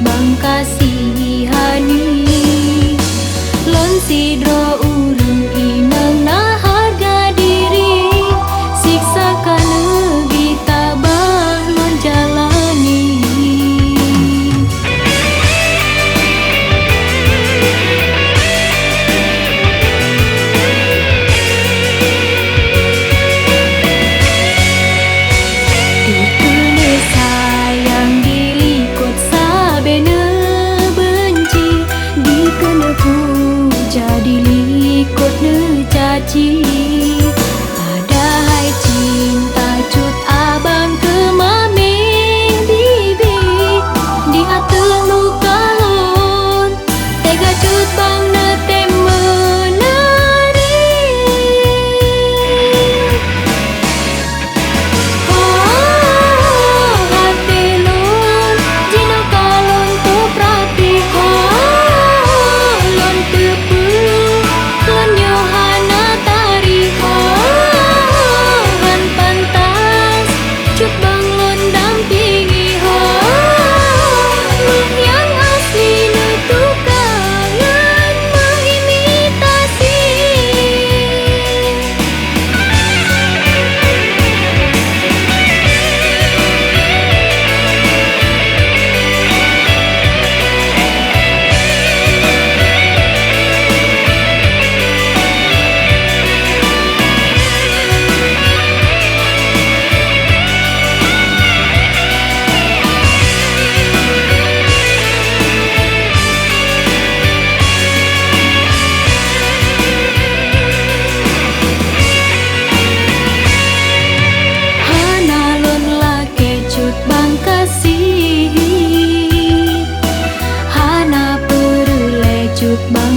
bang kasihani lon sidro urung inang na harga diri siksa kana gitabah lon jalani Tutune sayang dilikut sabene benci dikena puja dilikut ne caci padahal cinta cut abang ke mame bibi di hati luka lon tega cut bang ne temenari hati lon jino kalon tu prati lon tepu lon Yohana tari han pantas cut bang lon dampingi yang asli ne tukangan mengimitasi Hana lon lake cut bang kasih Hana perle cut bang